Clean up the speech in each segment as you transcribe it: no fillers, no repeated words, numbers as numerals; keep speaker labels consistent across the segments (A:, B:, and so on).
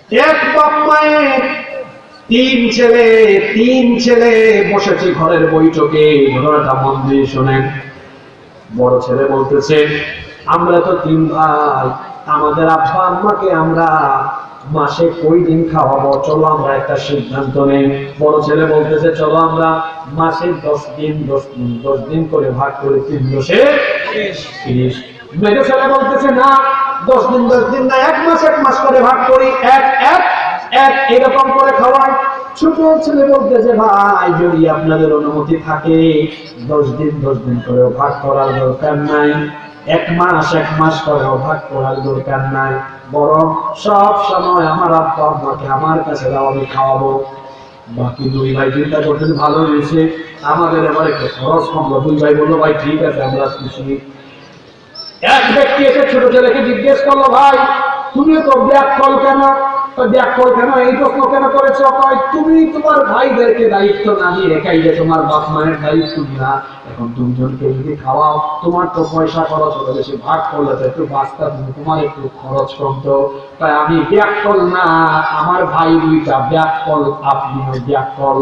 A: এক বাপ মায়ের তিন ছেলে বসেছে ঘরের বৈঠকে। ঘটনাটা মন দিয়ে শোনেন। বড় ছেলে বলতেছে, আমরা তো 3 ভাই, আমাদের আব্বা আম্মাকে আমরা মাসে কই দিন খাওয়াবো, চলো আমরা একটা সিদ্ধান্ত নেই। বড় ছেলে বলতেছে, চলো আমরা মাসে 10 দিন করে ভাগ করে 3 দশে 30। মেজো ছেলে বলতেছে, না 10 দিন না, 1 মাস করে ভাগ করি, এক এরকম করে খাওয়াই। ছোট ছেলে বলতেছে, ভাই যদি আপনাদের অনুমতি থাকে 10 দিন করেও ভাগ করার দরকার নাই, 1 মাস করেও ভাগ করার দরকার নাই, বরং সব সময় আমার আব্বা আম্মাকে আমার কাছে দাও, আমি খাওয়াবো। বাকি 2 ভাই চিন্তা করতেন, ভালো হয়েছে, আমাদের এবার একটু খরচ কমলো। 2 ভাই বললো, ভাই ঠিক আছে, আমরা খুশি। এক ব্যক্তি এসে ছোট ছেলেকে জিজ্ঞেস করলো, ভাই তুমি তো ব্যাককল কেন? ব্যাককল কেন, এই প্রশ্ন কেন করেছো? তুমি তোমার ভাইদেরকে দায়িত্ব না দিয়ে একাই যে তোমার বাপ মায়ের দায়িত্ব না, এখন 2 জনকে যদি খাওয়াও, তোমার তো পয়সা খরচ হলো বেশি, ভাগ করলে তো একটু বাঁচতা, তোমার একটু খরচ কমতো। তাই আমি ব্যাককল না, আমার ভাই 2টা ব্যাককল, আপনিও ব্যাককল।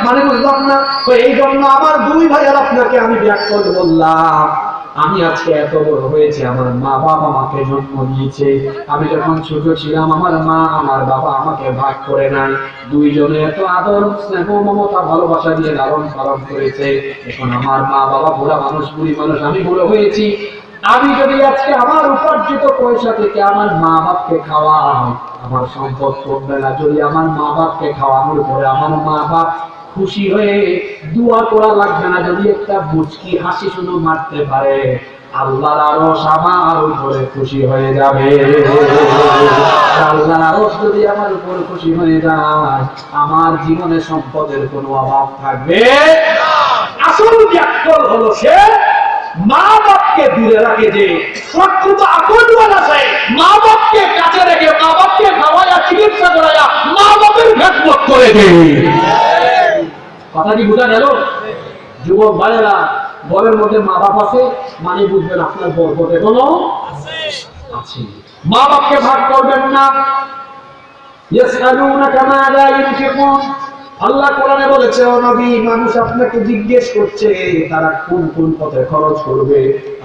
A: মানে বুঝলাম না। তো এই জন্য আমার 2 ভাই আর আপনাকে আমি ব্যাককল বললাম। আমি আজকে এত বড় হয়েছে, আমার মা বাবা আমাকে জন্ম দিয়েছে। আমি যখন ছোট ছিলাম, আমার মা আমার বাবা আমাকে ভাগ করে নাই। 2 জনে এত আদর স্নেহ মমতা ভালোবাসা দিয়ে লালন পালন করেছে। এখন আমার মা বাবা বুড়া মানুষ, বুড়ি মানুষ, আমি বুড়ো হয়েছি। আমি যদি আজকে আমার উপার্জিত পয়সা থেকে আমার মা বাপকে খাওয়াই, আমার সম্পদ কমবে না। যদি আমার মা বাপকে খাওয়ানোর পরে আমার মা বাপ খুশি হয়ে দোয়া করা লাগবে না, যদি একটা মুচকি হাসি শুধু মারতে পারে, আল্লাহর আরশ আমার উপরে খুশি হয়ে যাবে। আল্লাহর আরশ যদি আমার উপর খুশি হয়ে যায়, আমার জীবনে সম্পদের কোনো অভাব থাকবে না। আসল ব্যাককল হলো সে মা বাপকে দূরে রাখে, যে প্রকৃত আপনজন আছে মা বাপকে কাছে রেখে মা বাপকে খাওয়ায়া চিকিৎসা করায়া মা বাপের খেদমত করে দেয়। কথা কি বোঝা গেল? যুবক ভাইয়েরা, ঘরের মধ্যে মা বাপ আছে মানে বুঝবেন আপনার বরকত এখনো আছে। মা বাপকে ভাগ করবেন না। ইয়াসআলুনাকা মাযা ইউনফিকুন, আল্লাহ কোরআনে বলেছে, ও নবী, মানুষ আপনাকে জিজ্ঞেস করছে তারা কোন কোন পথে খরচ করবে,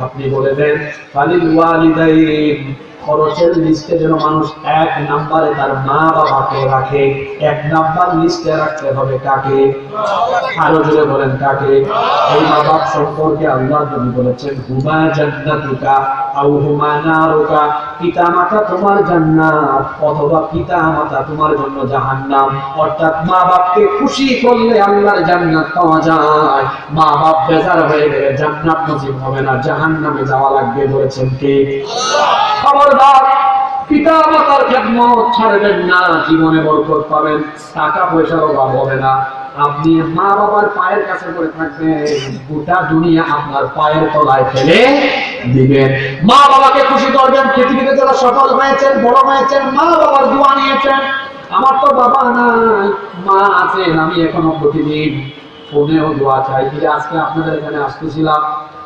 A: আপনি বলে দেন ফালিল ওয়ালিদাইন, খরচের লিস্টে যেন মানুষ 1 নম্বরে তার মা বাবাকে রাখে। 1 নম্বর লিস্টে রাখতে হবে কাকে? আরো জোরে বলেন কাকে? এই মা বাপ সম্পর্কে আল্লাহ নবী বলেছেন, হুমা জান্নাতুকা আও হুমা নারুকা, পিতা মাতা তোমার জান্নাত অথবা পিতা মাতা তোমার জন্য জাহান্নাম। অর্থাৎ মা বাপকে খুশি করলে আল্লাহর জান্নাত পাওয়া যায়, মা বাপ বেজার হয়ে গেলে জান্নাত নসিব হবে না, জাহান্নামে যাওয়া লাগবে। বলেছেন কে? খবরদার, পিতা মাতার খেদমত ছাড়বেন না, জীবনে বরকত পাবেন, টাকা পয়সার অভাব হবে না। আপনি মা বাবার পায়ের কাছে পড়ে থাকবেন, গোটা দুনিয়া আপনার পায়ের তলায় ফেলে দিবেন। মা বাবাকে খুশি করবেন। পৃথিবীতে যারা সফল হয়েছেন, বড় হয়েছেন, মা বাবার দোয়া নিয়েছেন। আমার তো বাবা নাই, মা আছেন, আমি এখনো প্রতিদিন ফোনেও দোয়া চাই। যে আজকে আপনাদের এখানে আসতেছিলাম,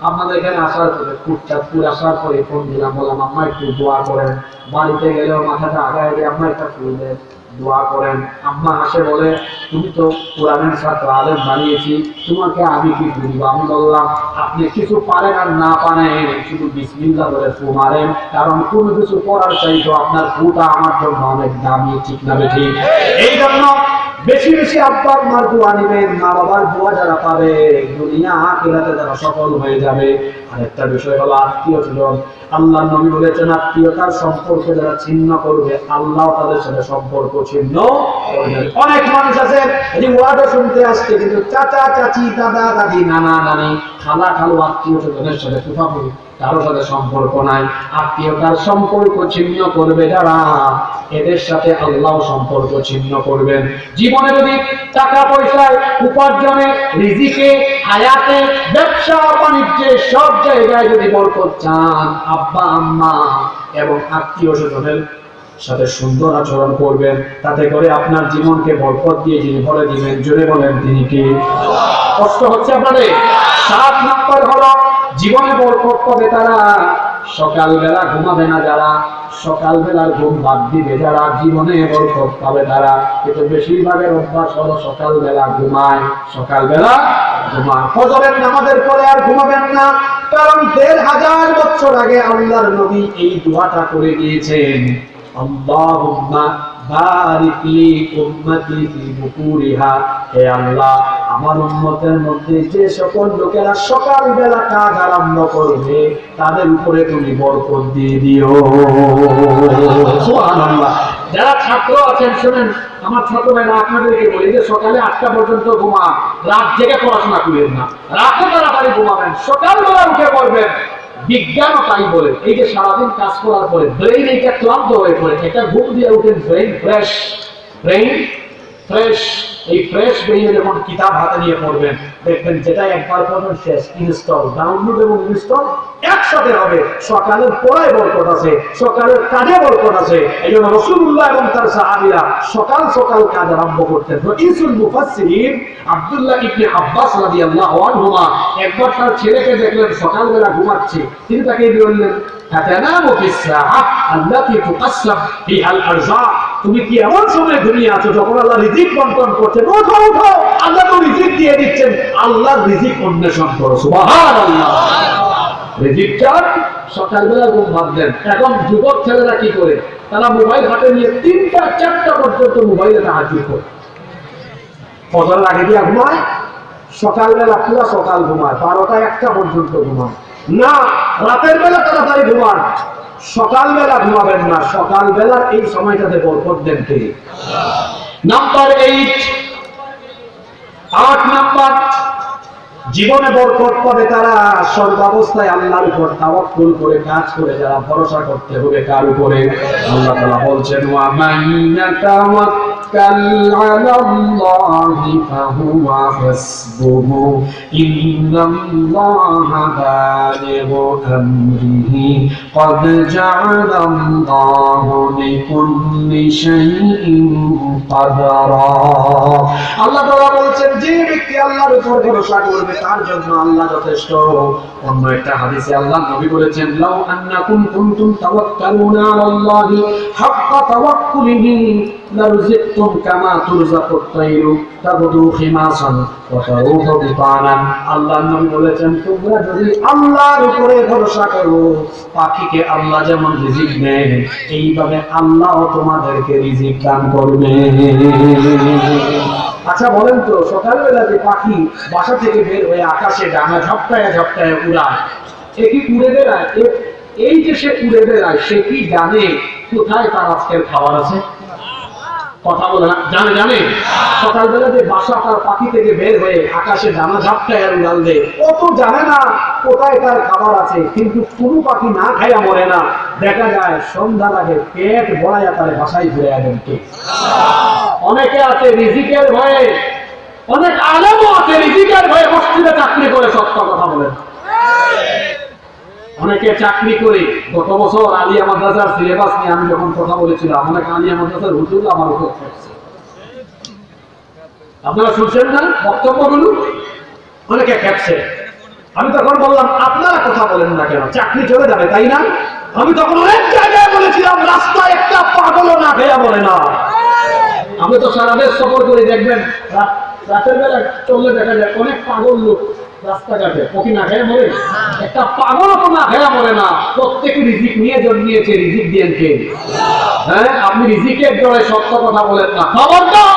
A: আপনাদের এখানে আসার পরে চাঁদপুর আসার পরে ফোন দিলাম, বললাম আম্মা একটু দোয়া করেন। বাড়িতে গেলেও মাথাটা আগায় দিয়ে আম্মা একটা ফুল দেন, দোয়া করেন। আম্মা আসে বলে, তুমি তো কোরআনের ছাত্র, আলেম বানিয়েছি, তোমাকে আমি কি বলবো? আমি বললাম, আপনি কিছু পারেন আর না পারেন, শুধু বিসমিল্লাহ বলে ফু মারেন, কারণ কোনো কিছু করার চাইতো আপনার ফুটা আমার জন্য অনেক দামি, ঠিক না বেঠিক? এই জন্য বেশি বেশি আব্বা আম্মার দোয়া নেবেন। মা বাবার দোয়া যারা পাবে, দুনিয়া আখিরাতে যারা সফল হয়ে যাবে। আরেকটা বিষয় হলো আত্মীয় স্বজন। আল্লাহ নবী বলেছেন, আত্মীয়তার সম্পর্ক যারা ছিন্ন করবে, আল্লাহ তাদের সাথে সম্পর্ক ছিন্ন করবেন। অনেক মানুষ আছে যে ওয়াদা শুনতে আসছে, কিন্তু চাচা চাচি, দাদা দাদি, নানা নানি, খালা খালু, আত্মীয় স্বজনের সাথে ফুফাফুফি কারোর সাথে সম্পর্ক নাই। আত্মীয়তার সম্পর্ক ছিন্ন করবে যারা, এদের সাথে আল্লাহ সম্পর্ক ছিন্ন করবেন। জীবনে যদি টাকা পয়সায়, উপার্জনে, রিজিকে, হায়াতে, ব্যবসা বাণিজ্যে, সব জায়গায় যদি বরকত চান, আব্বা আম্মা এবং আত্মীয় স্বজনের সাথে সুন্দর আচরণ করবেন। তাতে করে আপনার জীবনকে বরকত দিয়ে যিনি ভরে দিবেন, জোরে বলেন তিনি কি? কষ্ট হচ্ছে আপনাদের? 7 নম্বর হলো জীবনে বরকত পাবে তারা সকালবেলা ঘুমাবে না যারা, সকালবেলার ঘুম বাদ দিবে যারা, জীবনে বরকত পাবে তারা। কিন্তু বেশিরভাগের অভ্যাস হলো সকালবেলা ঘুমায়, সকালবেলা ঘুমায়। ফজরের নামাজের পরে আর ঘুমাবেন না, কারণ ১৫০০ বছর আগে আল্লাহর নবী এই দোয়াটা করে গিয়েছেন, আল্লাহুম্মা বারিক লি উম্মতি ফি বুকুরিহা। হে আল্লাহ, আমার উম্মতের মধ্যে যে সকল লোকেরা সকালবেলা কাজ আরম্ভ করবে তাদের উপরে তুমি বরকত দিয়ে দিও। সুবহানাল্লাহ। যারা ছাত্র আছেন শুনেন, আমার ছোট ভাইরা আপনাদেরকে বলি যে সকালে ৮টা পর্যন্ত ঘুমান, রাত জেগে পড়াশোনা করেন না, রাতে তাড়াতাড়ি ঘুমাবেন, সকালবেলা উঠে পড়বেন। বিজ্ঞানও তাই বলে, এই যে সারাদিন কাজ করার পরে ব্রেইন এইটা ক্লান্ত হয়ে পড়ে, এটা ঘুম দিয়ে উঠেন ব্রেইন ফ্রেশ, ব্রেইন ফ্রেশ। এই ফ্রেশ ব্রেইনে যখন কিতাব হাতে নিয়ে পড়বেন, দেখবেন যেটা একবার পড়বেন শেষ, ইনস্টল, ডাউনলোড এবং ইনস্টল একসাথে হবে। সকালের পড়ায় বরকত আছে, সকালের কাজে বরকত আছে। এই জন্য রাসূলুল্লাহ এবং তার সাহাবীরা সকাল সকাল কাজ আরম্ভ করতেন। রাইসুল মুফাসসিরিন আব্দুল্লাহ ইবনে আব্বাস রাদিয়াল্লাহু আনহুমা একবার তার ছেলেকে দেখলেন সকালবেলা ঘুমাচ্ছে, তিনি তাকে বললেন, আতানামু ফিস সাআহ আল্লাতী তুকাসসাম ফিহাল আরযাক। তুমি কি এমন সময় ঘুমিয়ে আছো যখন আল্লাহ রিজিক বন্টন করছেন? ওঠো ওঠো, আল্লাহ তো রিজিক দিয়ে দিচ্ছেন, আল্লাহর রিজিক অন্বেষণ করো। সুবহানাল্লাহ। রিজিক চান, সকালবেলা ঘুম বাদ দেন। এখন যুবক ছেলেরা কি করে? তারা মোবাইল হাতে নিয়ে ৩টা ৪টা পর্যন্ত মোবাইলে তাহাজ্জুদ করে, ফজরের আগে দিয়ে ঘুমায়, সকালবেলা পুরো সকাল ঘুমায়, ১২টা ১টা পর্যন্ত ঘুমায় না, রাতের বেলা তাড়াতাড়ি ঘুমান। সকালবেলা ঘুমাবেন না, সকালবেলার এই সময়টাতে বরকত দেন কে? নাম্বার ৮ নাম্বার, জীবনে বরকত পাবে তারা সর্বাবস্থায় আল্লাহর উপর তাওয়াক্কুল করে কাজ করে, যারা ভরসা করতে হবে কার উপরে? আল্লাহ তাআলা বলছেন, ওয়া মান ইয়াতাওয়াক্কাল আলাল্লাহি ফাহুয়া হাসবুহু ইন্নাল্লাহা বালিগু আমরিহি ক্বাদ জাআলাল্লাহু লিকুল্লি শাইইন কাদারা। আল্লাহ তাআলা বলছেন, যে ব্যক্তি আল্লাহর উপর ভরসা করবে তার জন্য আল্লাহ যথেষ্ট। অন্য একটা হাদিসে আল্লাহ নবী বলেছেন, লাউ আন্নাকুম কুনতুম তাওয়াক্কালুনা আলাল্লাহি হাক্কা তাওয়াক্কুলিহি লারুযিকতুম কামা তুরযাকুত তায়রু তাগদু খিমাসান ওয়া তারুহু বিতানান। আল্লাহ নবী বলেছেন, তোমরা যদি আল্লাহর উপরে ভরসা করো, পাখিকে আল্লাহ যেমন রিজিক দেন, এইভাবে আল্লাহ তোমাদেরকে রিজিক দান করবে। আচ্ছা বলেন তো, সকালবেলা যে পাখি বাসা থেকে বের হয়ে আকাশে ডানা ঝপটায় ঝপটায় উড়ায়, সে কি উড়ে বেড়ায়? এই যে সে উড়ে বেড়ায়, সে কি জানে কোথায় তার আজকের খাবার আছে? কথা বলে না, জানে? জানে? সকালবেলা যে বাসা তার পাখি থেকে বের হয়ে আকাশে ডানা ঝপটায় আর উড়াল দেয়, ও তো জানে না কোথায় তার খাবার আছে। কিন্তু কোনো পাখি না খাইয়া মরে না, দেখা যায় সন্ধ্যার আগে পেট ভরাইয়া তার বাসায় ফিরে আসেন কে? অনেকে আছে রিজিকের ভয়ে, অনেক আলেমও আছে রিজিকের ভয়ে মসজিদে চাকরি করে। সত্য কথা বলেন, অনেকে চাকরি করে। গত বছর আলিয়া মাদ্রাসার সিলেবাস নিয়ে আমি যখন কথা বলেছিলাম, অনেক আলিয়া মাদ্রাসার হুজুর আমার উপর থাকছে, আপনারা শুনছেন না বক্তব্যগুলো? অনেকে খেপছে। আমি তখন বললাম, আপনারা কথা বলেন না কেন? চাকরি চলে যাবে, তাই না? আমি তখন অনেক জায়গায় বলেছিলাম, রাস্তায় একটা পাগলও না খেয়া বলে না। আমি তো সারা দেশ সফর করে, দেখবেন রাতের বেলা চললে দেখা যায় অনেক পাগল লোক রাস্তাঘাটে, ওকে না খেয়ে মরে? একটা পাগল তো না খেয়ে মরে না। প্রত্যেকে রিজিক নিয়ে জন্মিয়েছে, রিজিক দিয়েন কে? হ্যাঁ, আপনি রিজিকের জয় সত্য কথা বলেন না, খবরদার।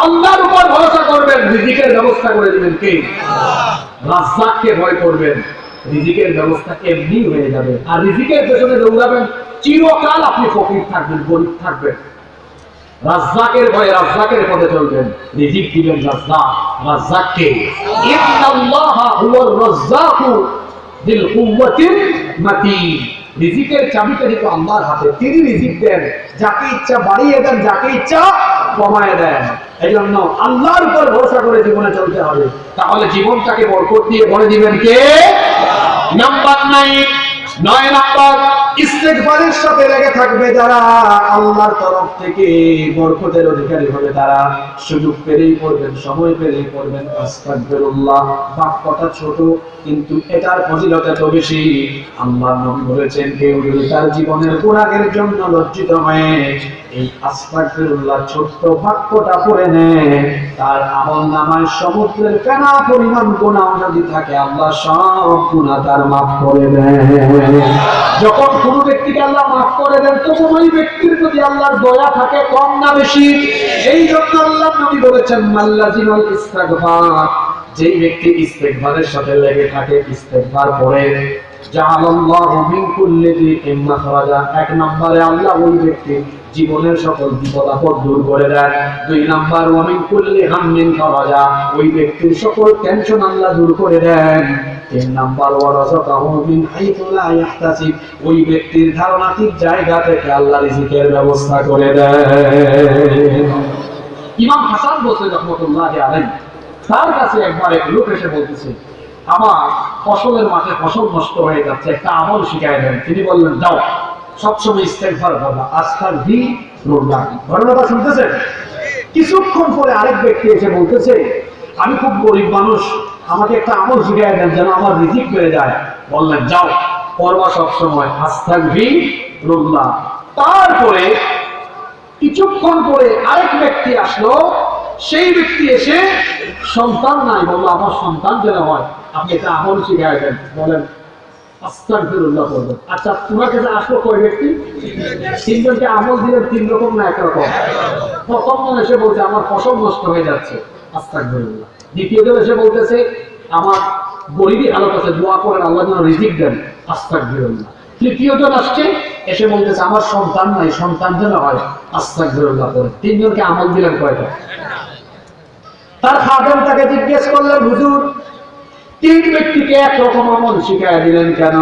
A: আল্লাহর উপর ভরসা করবেন, রিজিকের ব্যবস্থা করে দিবেন কে? রাজ্জাককে ভয় করবেন, রিজিকের ব্যবস্থা এমনি হয়ে যাবে। আর রিজিকের পেছনে দৌড়াবেন, চিরকাল আপনি ফকির থাকবেন, গরিব থাকবেন। রাজ্জাকের ভয়ে রাজ্জাকের পথে চলবেন, রিজিক দিবেন রাজ্জাক। রাজ্জাককে, ইন্নাল্লাহা হুয়ার রাজ্জাকু যিল কুওয়াতিল মাতিন। রিজিকের চাবিটা কিন্তু আল্লাহর হাতে, তিনি রিজিক দেন, যাকে ইচ্ছা বাড়িয়ে দেন, যাকে ইচ্ছা কমায় দেন। এই জন্য আল্লাহর উপর ভরসা করে জীবনে চলতে হবে, তাহলে জীবনটাকে বরকত দিয়ে ভরে দিবেন কে? নাম্বার 9 নাম্বার ইস্তেগফারের সাথে লেগে থাকবে যারা, আল্লাহর তরফ থেকে বরকতের অধিকারী হবে তারা। সুযোগ পেলেই পড়বেন, সময় পেলেই পড়বেন আস্তাগফিরুল্লাহ। বাক্যটা ছোট কিন্তু এটার ফজিলত এত বেশি। আল্লাহর নবী বলেছেন, কেউ যদি তার জীবনের গুনাহের জন্য লজ্জিত হয়ে এই আস্তাগফিরুল্লাহ ছোট্ট বাক্যটা পড়ে নেয়, তার আমলনামায় সমুদ্রের ফেনা পরিমাণ গুনাহ যদি থাকে আল্লাহ সব গুনাহ তার মাফ করে দেন। যখন কোন ব্যক্তিকে আল্লাহ মাফ করে দেন তখন ওই ব্যক্তির প্রতি আল্লাহর দয়া থাকে কম না বেশি। এই জন্য আল্লাহর নবী বলেছেন, মাল্লাজিমাল ইস্তিগফার, যেই ব্যক্তি ইস্তিগফারের সাথে লেগে থাকে, ইস্তিগফার করে, জাআলাল্লাহু মিন কুল্লি যিইম মাখরাজা, এক নম্বরে আল্লাহ ওই ব্যক্তির জীবনের সকল বিপদ আপদ দূর করে দেন। দুই নাম্বার, ওয়া মিন কুল্লি হাম্মিন ফারাজা, ওই ব্যক্তির সকল টেনশন আল্লাহ দূর করে দেন। তিন নাম্বার, ওয়া রাযাকাহু মিন হাইথু লা ইয়াহতাসিব, ওই ব্যক্তির ধারণাতীত জায়গা থেকে আল্লাহ রিজিকের ব্যবস্থা করে দেন। ইমাম হাসান বসরি রাহমাতুল্লাহি আলাইহি, তার কাছে একবার এক লোক এসে বলতেছে, আমার ফসলের মাঠে ফসল নষ্ট হয়ে যাচ্ছে, একটা আমল শিখাই দেন। তিনি বললেন, যাও সবসময় ইস্তেগফার করবা, আস্তাগফিরুল্লাহ। ঘটনাটা শুনতেছেন? কিছুক্ষণ পরে আরেক ব্যক্তি এসে বলতেছে, আমি খুব গরিব মানুষ, আমাকে একটা আমল শিখাই দেন যেন আমার রিজিক বেড়ে যায়। বললেন, যাও করবা সবসময় আস্তাগফিরুল্লাহ। তারপরে কিছুক্ষণ পরে আরেক ব্যক্তি আসলো, সেই ব্যক্তি এসে সন্তান নাই, বললো আমার সন্তান যেন হয়, আপনি একটা আমল শিখাই দেন। বলেন আস্তাগফিরুল্লাহ করবেন। আচ্ছা, তোমার কাছে আসলো কয় ব্যক্তি? তিনজনকে আমল দিলেন তিন রকম না একরকম? প্রথম জন এসে বলছে আমার ফসল নষ্ট হয়ে যাচ্ছে, আস্তাগফিরুল্লাহ। দ্বিতীয় জন এসে বলতেছে আমার গরিবী হালত আছে, দোয়া করেন আল্লাহ যেন রিজিক দেন, আস্তাগফিরুল্লাহ। তৃতীয় জন আসছে, এসে বলতেছে আমার সন্তান নাই, সন্তান যেন হয়, আস্তাগফিরুল্লাহ করেন। তিনজনকে আমল দিলেন কয়টা? তার খাদেম তাকে জিজ্ঞেস করলেন, হুজুর তিন ব্যক্তিকে একরকম আমল শিখাই দিলেন কেন?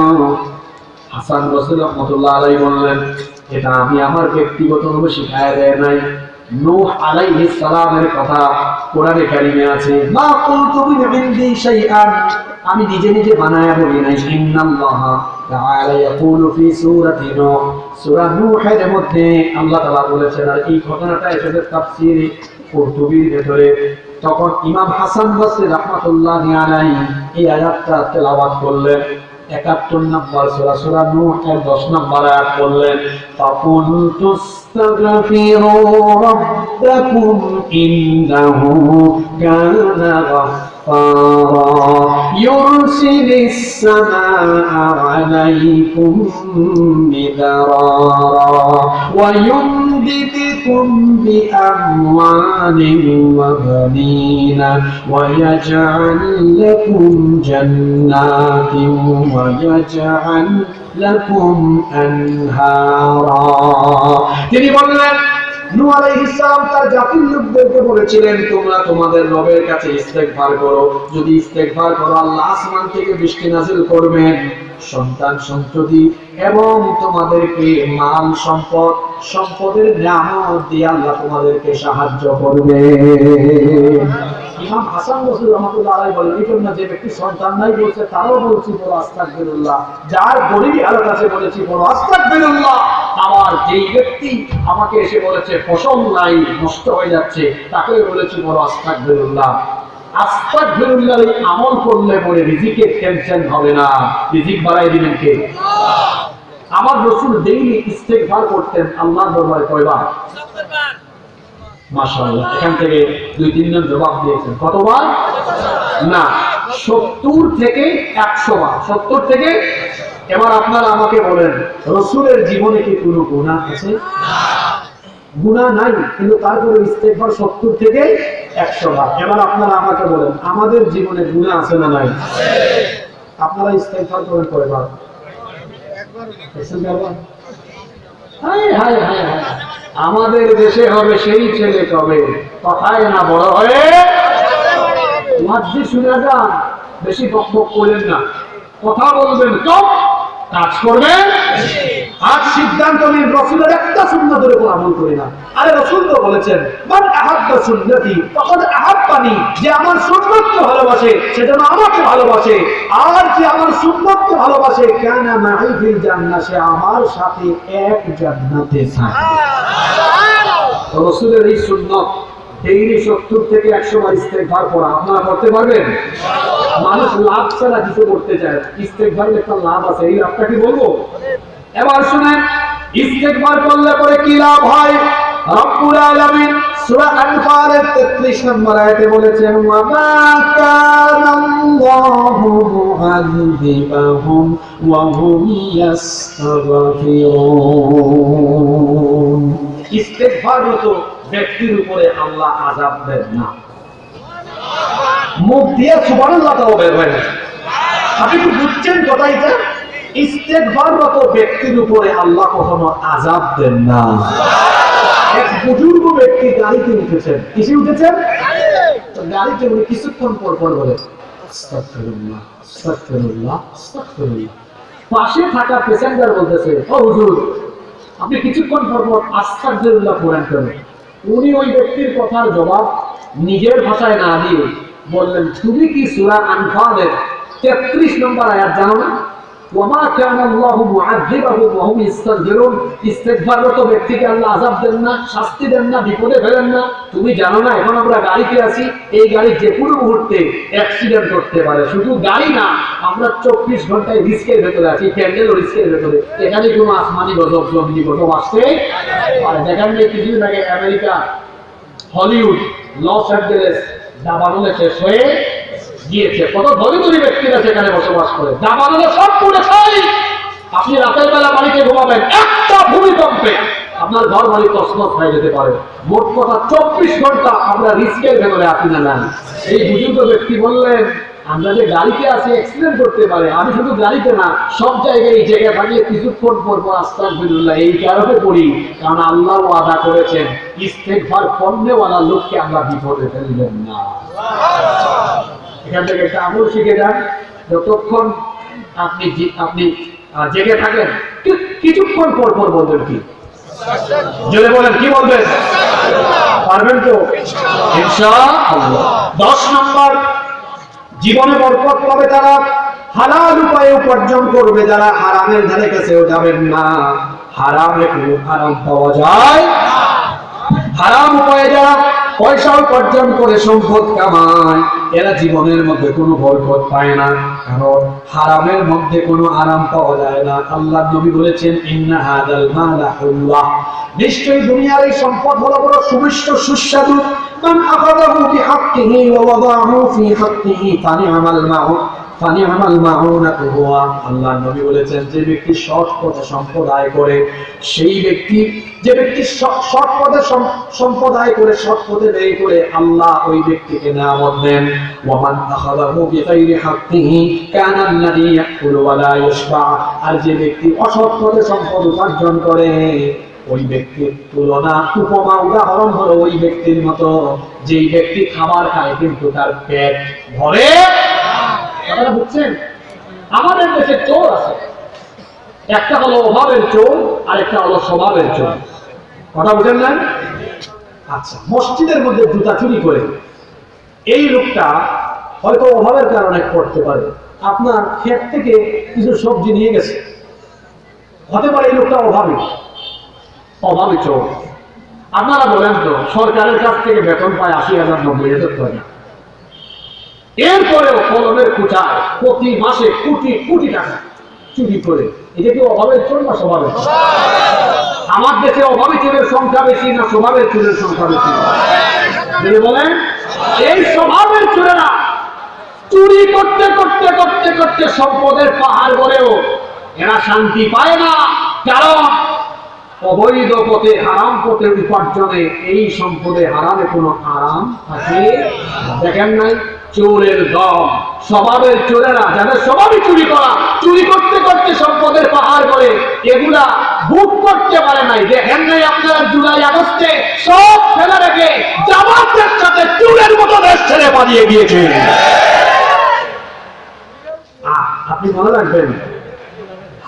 A: হাসান বসরি রাহমাতুল্লাহ আলাইহি বললেন, এটা আমি আমার ব্যক্তিগতভাবে শিখাই দেয় নাই। নূহ আলাইহিস সালামের কথা কোরআনে কারিমে আছে, মা কুলতু মিন ইনদি শাইআন, আমি নিজে নিজে বানায়া বলি নাই। ইন্নাল্লাহা তাআলা ইয়াকুলু ফি সূরাতি নূহ, সূরা নূহের মধ্যে আল্লাহ তাআলা বলেছেন। আর এই ঘটনাটা এসেছে তাফসীরে কুরতুবীর ভেতরে। তখন ইমাম হাসান বসরি রাহমাতুল্লাহি আলাইহি এই আয়াতটা তেলাওয়াত করলেন। ৭১ নম্বর সূরা, সূরা নূহ এর ১০ নম্বর আয়াত বললেন, ফাকুলতু আস্তাগফিরু রাব্বাকুম ইন্নাহু কানা গাফফারা ইউরসিলিস সামাআ আলাইকুম মিদরারা ওয়া يمددكم بأموال وبنين ويجعل لكم جنات ويجعل لكم أنهارا। তিনি বললেন, নূহ আলাইহিস সালাম তার জাতির লোকদেরকে বলেছিলেন, তোমরা তোমাদের রবের কাছে ইস্তেগফার করো, যদি ইস্তেগফার করো আল্লাহ আসমান থেকে বৃষ্টি নাযিল করবেন, সন্তান সন্ততি এবং তোমাদেরকে মাল সম্পদ, সম্পদের নিয়ামত দিয়ে আল্লাহ তোমাদেরকে সাহায্য করবে। ইমাম হাসান বসরি রাহমাতুল্লাহ আলাইহি বলেন, এই জন্য যে ব্যক্তি সন্তান নাই বলছে তারও বলছি বড় আস্তাগফিরুল্লাহ, যার গরিবী হালত আছে বলেছি বড় আস্তাগফিরুল্লাহ। আমার যেই ব্যক্তি আমাকে এসে বলেছে ফসল নাই, নষ্ট হয়ে যাচ্ছে, তাকে বলেছি বড় আস্তাগফিরুল্লাহ। আস্তাগফিরুল্লাহ আমল করলে পরে রিজিকের টেনশন হবে না, রিজিক বাড়াই দিবেন কে? আমার রাসূল ডেইলি ইস্তেগফার করতেন আল্লাহর দরবারে কয়বার? মাশাআল্লাহ। এখান থেকে ২-৩ জন জবাব দিয়েছেন, কতবার? না, ৭০ থেকে ১০০ বার। ৭০ থেকে। এবার আপনারা আমাকে বলেন, রাসূলের জীবনে কি কোনো গুনাহ আছে? গুনাহ নাই, কিন্তু তারপরে ইস্তেগফার ৭০ থেকে ১০০ বার। এবার আপনারা আমাকে বলেন, আমাদের জীবনে গুনাহ আছে না নাই? আপনারা ইস্তেগফার করেন কয়বার? একবার। হায় হায় হায় হায়, আমাদের দেশে হবে সেই ছেলে কবে, কথায় না বড় হয়ে মসজিদ শুনে যান, বেশি বকবক করেন না, কথা বলবেন কম, কাজ করবেন। আজ সিদ্ধান্ত নিন রাসূলের একটা সুন্নাতের উপর আমল করি না। আরে রাসূল তো বলেছেন মান আহাব্বা সুন্নতি ফাকাদ আহাব্বানি, যে আমার সুন্নাতকে ভালোবাসে সে যেন আমাকে ভালোবাসে, আর যে আমার সুন্নাতকে ভালোবাসে কানা মাই ফিল জান্নাহ, সে আমার সাথে এক জান্নাতে থাকবে। রাসূলের এই সুন্নাত ডেইলি 70 থেকে 100 বার ইস্তেগফার পড়া আপনারা করতে পারবেন? মানুষ লাভ ছাড়া কিছু করতে চায়, ইস্তেগফারের একটা লাভ আছে, এই লাভটা কি বলবো? এবার শুনেন ইস্তেগফার করলে পরে কি লাভ হয়। রব্বুল আলামিন সূরা আনফালের 33 নম্বর আয়াতে বলেছেন ওয়া মা কানাল্লাহু মুআযিবাহুম ওয়া হুম ইস্তাগফিরুন। ইস্তেগফাররত ব্যক্তির উপরে আল্লাহ আযাব দেন না। মুখ দিয়ে সুবহানাল্লাহ তাও বের হয় না। আপনি কি বুঝছেন কথা এটা? ইস্তেগফাররত ব্যক্তির উপরে আল্লাহ কখনো আযাব দেন না। এক বুজুর্গ ব্যক্তি গাড়িতে উঠেছেন, কিসে উঠেছেন? গাড়িতে উঠে কিছুক্ষণ পর পর বলে আস্তাগফিরুল্লাহ আস্তাগফিরুল্লাহ আস্তাগফিরুল্লাহ। পাশে থাকা প্যাসেঞ্জার বলতেছে ও হুজুর আপনি কিছুক্ষণ পর পর আস্তাগফিরুল্লাহ পড়েন কেন? উনি ওই ব্যক্তির কথার জবাব নিজের ভাষায় না দিয়ে বললেন তুমি কি সূরা আনফালের 33 নম্বর আয়াত জানো না? ওয়ামা কানাল্লাহু মুআযিবাহুম ওয়া হুম ইস্তাগফিরুন। ইস্তেগফাররত ব্যক্তিকে আল্লাহ আযাব দেন না, শাস্তি দেন না, বিপদে ফেলেন না। তুমি জানো না এখন আমরা গাড়িতে আছি, এই গাড়ি যে কোনো মুহূর্তে অ্যাক্সিডেন্ট করতে পারে। শুধু গাড়ি না, আমরা 24 ঘন্টায় রিস্কের ভেতরে আছি, প্যান্ডেলও রিস্কের ভেতরে। এখানে কোনো আসমানি গজব জঙ্গি গজব আসতে পারে। দেখেন যে কিছুদিন আগে আমেরিকা হলিউড লস অ্যাঞ্জেলেস দাবানলে শেষ হয়ে গিয়েছে। কত ধনী ধনী ব্যক্তিরা সেখানে বসবাস করে, দাবানলে সব পুড়ে ছাই। আপনি রাতের বেলা বাড়িতে ঘুমাবেন, একটা ভূমিকম্পে আপনার ঘর বাড়ি তছনছ হয়ে যেতে পারে। মোট কথা 24 ঘন্টা আমরা রিস্কের ভেতরে আছি না না। এই বুজুর্গ ব্যক্তি বললেন আমরা যে গাড়িতে আছি অ্যাক্সিডেন্ট করতে পারে। আমি শুধু গাড়িতে না, সব জায়গায় এই জায়গায় থাকলে কিছুক্ষণ পর পর আস্তাগফিরুল্লাহ এই কারণে পড়ি কারণ আল্লাহ ওয়াদা করেছেন ইস্তেগফার করনেওয়ালা লোককে আমরা বিপদে ফেলবেন না। এখান থেকে একটা আমল শিখে যান, যতক্ষণ আপনি জেগে থাকেন কিছুক্ষণ পর পর বলবেন কি? জোরে বলেন কি বলবেন? পারবেন তো ইনশাআল্লাহ। 10 নম্বর জীবনে বরকত পাবে তারা হালাল উপায়ে উপার্জন করবে, যারা হারামের ধারে কাছেও যাবেন না। হারামে কোনো হারাম পাওয়া যায় না। হারাম উপায়ে যারা পয়সা উপার্জন করে সম্পদ কামায় এরা জীবনের মধ্যে কোনো বরকত পায় না, কারণ হারামের মধ্যে কোনো আরাম পাওয়া যায় না। আল্লাহ নবী বলেছেন ইন্না হাদাল মালা হুল্লাহ, নিশ্চয়ই দুনিয়ার এই সম্পদ হলো বড় সুমিষ্ট সুস্বাদু। মান আখাযাহু বিহাক্কিহি ওয়া ওয়াদাহু ফি হাক্কিহি ফানি'মাল মাউনাতু হুয়া। আল্লাহ নবী বলেছেন যে ব্যক্তি সৎ পথে সম্পদ আয় করে সেই ব্যক্তি, যে ব্যক্তি সৎ পথে সম্পদ আয় করে সৎ পথে ব্যয় করে আল্লাহ ওই ব্যক্তিকে নিয়ামত দেন। ওয়া মান আখাযাহু বিগাইরি হাক্কিহি কানা আল্লাযী ইয়াকুলু ওয়া লা ইয়াশবা। আর যে ব্যক্তি অসৎ পথে সম্পদ উপার্জন করে ওই ব্যক্তির তুলনা উপমা উদাহরণ হলো ওই ব্যক্তির মতো যেই ব্যক্তি খাবার খায় কিন্তু তার পেট ভরে। আপনারা বুঝছেন? আমাদের দেশে চোর আছে, একটা হলো অভাবের চোর আর একটা হলো স্বভাবের চোর। কথা বুঝেন না? আচ্ছা, মসজিদের মধ্যে জুতা চুরি করে এই লোকটা হয়তো অভাবের কারণে করতে পারে, আপনার ক্ষেত থেকে কিছু সবজি নিয়ে গেছে, হতে পারে এই লোকটা অভাবী চোর। আপনারা বলেন তো সরকারের কাছ থেকে বেতন পায় 80,000 90,000 টাকা, এরপরেও কলমের খুঁটায় প্রতি মাসে কোটি কোটি টাকা চুরি করে, এটা কি অভাবের চোর না স্বভাবের? আমার দেশে অভাবী চোরের সংখ্যা বেশি না স্বভাবের চোরের সংখ্যা বেশি? যদি বলেন এই স্বভাবের চোরেরা চুরি করতে করতে করতে করতে সম্পদের পাহাড় গড়েও এরা শান্তি পায় না, কারণ অবৈধ পথে হারাম পথে উপার্জনে এই সম্পদে হারামে কোনো আরাম থাকে। দেখেন নাই চোরের দল, স্বভাবের চোরেরা যাদের স্বভাবই চুরি করা, চুরি করতে করতে সম্পদের পাহাড় করে এগুলা বুক করতে পারে নাই। দেখেন নাই আপনারা জুলাই আগস্টে সব ফেলে রেখে জামাতের সাথে চুরের মতো দেশ ছেড়ে পালিয়ে গিয়েছে। আপনি মনে রাখবেন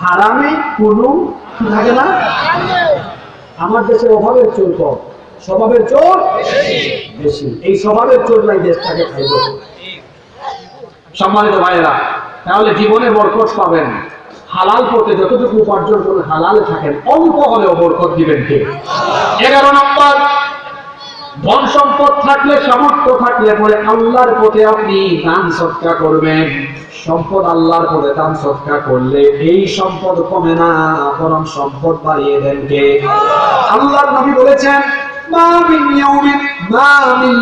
A: হারামে কোনো কি থাকে না। আমার দেশে অভাবের চোর কম, স্বভাবের চোর বেশি। এই স্বভাবের চোর নাই দেশটাকে খাইব। সম্মানিত ভাইয়েরা, তাহলে জীবনে বরকত পাবেন। হালাল পথে যতটুকু উপার্জন করে হালালে থাকেন, অল্প হলেও বরকত দিবেন কে? 11 নম্বর, ধন সম্পদ থাকলে, সামর্থ্য থাকলে পরে আল্লাহর পথে আপনি দান সদকা করবেন। সম্পদ আল্লাহর পথে দান সদকা করলে এই সম্পদ কমে না, বরং সম্পদ বাড়িয়ে দেন কে? আল্লাহর নবী বলেছেন, মা মিন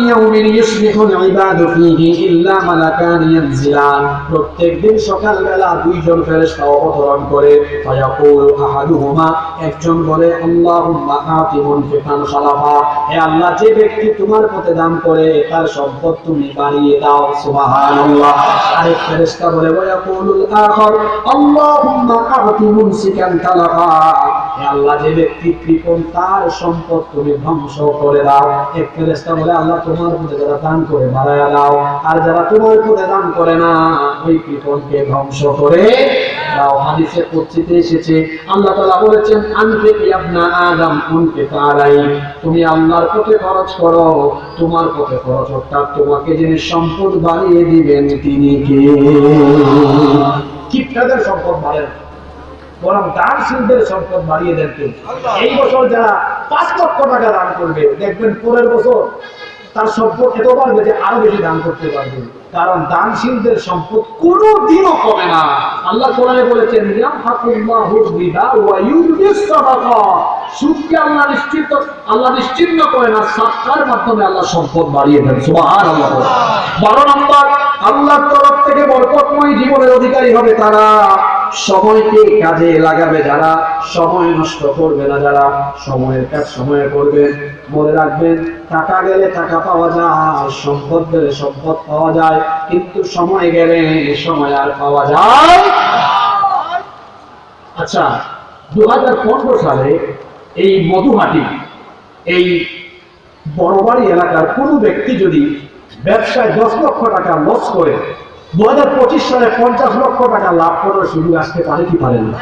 A: ইয়াউমিন ইউসবিহুল ইবাদু ফীহি ইল্লা মালাকান ইয়ানজিলান। প্রত্যেকদিন সকালবেলা দুইজন ফেরেশতা অবতরণ করে, ফায়াকুলু আহাদুহুমা, একজন বলে, আল্লাহুম্মা আতি মুনফিকান খালাফা, হে আল্লাহ, যে ব্যক্তি তোমার পথে দান করে তার সম্পদ তুমি বাড়িয়ে দাও। সুবহানাল্লাহ। আরেক ফেরেশতা বলে, ওয়ায়াকুলুল আখার, আল্লাহুম্মা আতি মুমসিকান তালাফা, হে আল্লাহ, যে ব্যক্তি কৃপণ তার সম্পদ তুমি ধ্বংস করে দাও। এক ফেরেশতা বলে, আল্লাহ, তোমার পথে যারা দান করে বাড়ায়া দাও, আর যারা তোমার পথে দান করে না ওই কৃপণকে ধ্বংস করে দাও। হাদিসের পরিচিতি এসেছে, আল্লাহ তাআলা বলেছেন, আনফিক ইয়া ইবনা আদম উনফিক আলাই, তুমি আল্লাহর পথে খরচ করো, তোমার পথে খরচ অর্থাৎ তোমাকে যিনি সম্পদ বাড়িয়ে দিবেন তিনি কে? কিপটাদের সম্পদ বাড়ে, বরং দানশীলদের সম্পদ বাড়িয়ে দেন কে? এই বছর যারা 5 লক্ষ টাকা দান করবে, দেখবেন পরের বছর তার সম্পদ এত বাড়বে যে আরো বেশি দান করতে পারবে। কারণ দানশীলদের সম্পদ কোনোদিনও কমে না। আল্লাহ কোরআনে বলেছেন, ইয়ামহাকুল্লাহুর রিবা ওয়া ইউরবিস সাদাকা, সুদকে আল্লাহ নিশ্চিহ্ন করে না, সাদকার মাধ্যমে আল্লাহ সম্পদ বাড়িয়ে দেন। সুবহানাল্লাহ। 12 নম্বর, আল্লাহর তরফ থেকে বরকতময় জীবনের অধিকারী হবে তারা, সময়কে কাজে লাগাবে যারা, সময় নষ্ট করবে না যারা, সময়ের কাজ সময়ে করবে। মনে রাখবেন, টাকা গেলে টাকা পাওয়া যায়, সম্পদ গেলে সম্পদ পাওয়া যায়, কিন্তু সময় গেলে সময় আর পাওয়া যায়। আচ্ছা, 2015 সালে এই মধুহাটি, এই বড়বাড়ি এলাকার কোন ব্যক্তি যদি ব্যবসায় 10 লক্ষ টাকা লস করে 2025 সালে 50 লক্ষ টাকা লাভ করার সুযোগ আসতে পারে কি পারে না?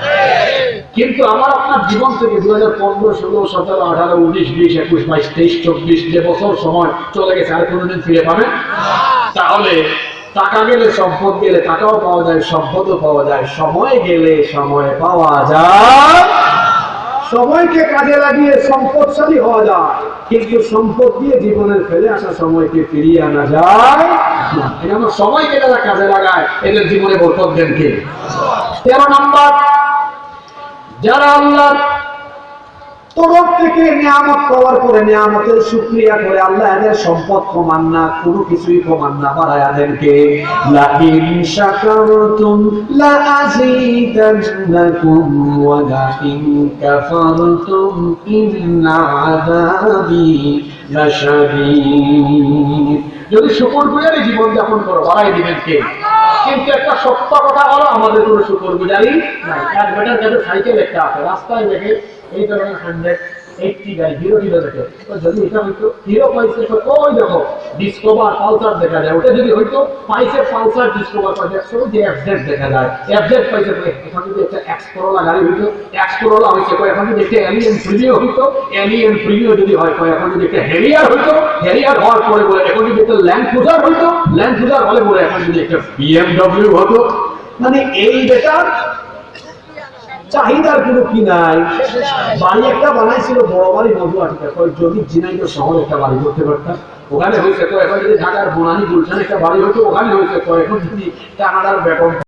A: কিন্তু আমার আপনার জীবন থেকে 2015, 16, 17, 18, 19, 20, 21, 22, 23, 24 যে বছর সময় চলে গেছে, আর কোনোদিন ফিরে পাবেন? তাহলে টাকা গেলে সম্পদ গেলে টাকাও পাওয়া যায়, সম্পদও পাওয়া যায়, সময় গেলে সময় পাওয়া যায়। সময়কে কাজে লাগিয়ে সম্পদশালী হওয়া যায়, কিন্তু সম্পদ দিয়ে জীবনের ফেলে আসা সময়কে ফিরিয়ে আনা যায় না। এজন্য সময়কে যারা কাজে লাগায় এদের জীবনে বরকত দেন কে? 13 নম্বর, যারা আল্লাহর তরফ থেকে নিয়ামত পাওয়ার পরে নিয়ামতের শুকরিয়া করে, আল্লাহ এদের সম্পদ কমান না, কোনো কিছুই কমান না, বাড়ায়া দেন কে? লাইন শাকারতুম লাযীদান্নাকুম ওয়া লাইন কাফারতুম ইন্না আযাবি লাশাদীদ। যদি শুকরগুজারি জীবন যাপন করো, বাড়াই দিবেন কে? কিন্তু একটা সত্য কথা হলো, আমাদের কোনো শুকরগুজারি নাই। এক বেটার কাছে সাইকেল একটা আছে, রাস্তায় দেখে এই ধরনের 180 গাড়ি হিরো দেখে, তো যদি এটা হইতো হিরো পাইছে, তো ওই দেখো ডিসকভার পালসার দেখা যায়, ওটা যদি হইতো পাইছে পালসার ডিসকভার পাইছে, যে এফজেড দেখা যায়, এফজেড পাইছে, এখন যদি একটা এক্স করোলা গাড়ি হইতো, এক্স করোলা হইছে, এখন যদি একটা এলিয়েন প্রিমিও হইতো, এলিয়েন প্রিমিও যদি হয়, এখন যদি একটা হেরিয়ার হইতো, হেরিয়ার হওয়ার পরে বলে এখন যদি একটা ল্যান্ড ক্রুজার হইতো, ল্যান্ড ক্রুজার হলে বলে এখন যদি একটা BMW হতো। মানে এই বেটার চাহিদার কোনো কি নাই। বাড়ি একটা বানাইছিল, বড় বাড়ি মধুহাটিতে, যদি ঝিনাইদহ শহর একটা বাড়ি করতে পারতাম, ওখানে হয়েছে। তো এখন যদি ঢাকার বনানী গুলশান একটা বাড়ি হতো, ওখানে হয়েছে। তো এখন যদি কানাডার বেতন